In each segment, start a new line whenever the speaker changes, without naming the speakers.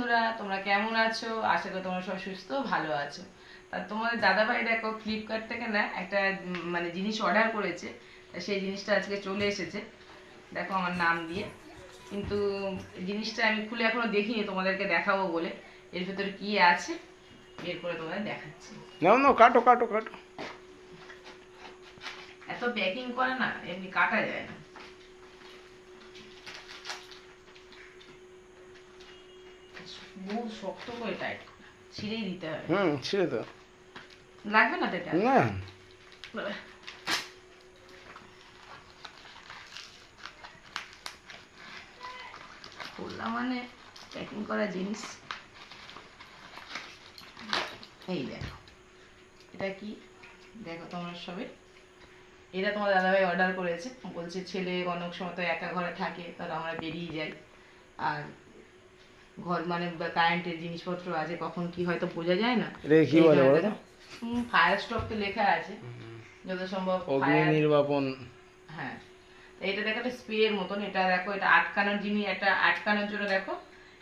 বন্ধুরা, তোমরা কেমন আছো? আশা করি তোমরা সবাই সুস্থ ভালো আছো। তা তোমাদের দাদাভাই দেখো ফ্লিপকার্ট থেকে না একটা মানে জিনিস অর্ডার করেছে। তা সেই জিনিসটা আজকে চলে এসেছে, দেখো আমার নাম দিয়ে। কিন্তু জিনিসটা আমি খুলে এখনো দেখিনি, তোমাদেরকে দেখাবো বলে। এর ভিতরে কি আছে বের করে তোমাদের দেখাচ্ছি।
নাও নাও, কাটো কাটো কাটো।
এত প্যাকিং করে না, এমনি কাটা যায় না। বহু শক্ত করে টাইট, ছিঁড়েই দিতে হবে।
ছিঁড়ে দাও।
লাগবে না তো এটা?
না,
খুললাম মানে প্যাকিং করা জিনিস। এই দেখো, এটা কি দেখো তোমরা সবে। এটা তোমার দাদাভাই অর্ডার করেছে, বলছে ছেলে অনেক সময় তো একা ঘরে থাকে, তাহলে আমরা বেরিয়ে যাই, আর ঘর মানে কারেন্টের জিনিসপত্র আছে, কখন কি হয়তো বোঝা যায় না।
এটা কি বলে বলো তো?
ফায়ার স্টপ তো লেখা আছে, যত সম্ভব
অগ্নি নির্বাপন।
হ্যাঁ, এটা দেখো একটা স্প্রের মতন। এটা দেখো, এটা আটকানোর জিনিস, এটা আটকানোর জন্য দেখো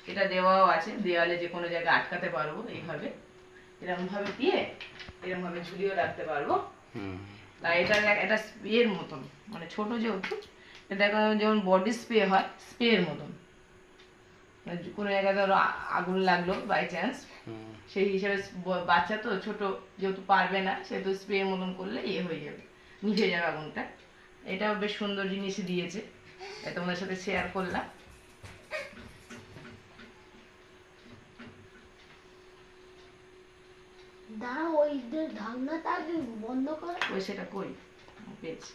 এটা দেওয়াও আছে, দেওয়ালে যে কোনো জায়গায় আটকাতে পারবো এইভাবে, এরকম ভাবে দিয়ে এরকম ভাবে ঝুলিয়ে রাখতে পারবো। তাই এটা একটা স্প্রের মতন, মানে ছোট যেহেতু, এটা দেখো যেমন বডি স্প্রে হয় স্প্রের মতন। কোনো জায়গায় ধরো আগুন লাগলো বাই চান্স, সেই হিসাবে বাচ্চা তো ছোট, যেহেতু পারবে না, সেহেতু স্প্রের মতন করলে ইয়ে হয়ে যাবে, নিভে যাবে আগুনটা। এটাও বেশ সুন্দর জিনিসই দিয়েছে, তাই তোমাদের সাথে শেয়ার করলাম।
দাঁড়া, ওই ঢাকনাটা আগে বন্ধ করে।
ওই সেটা কই পেয়েছি।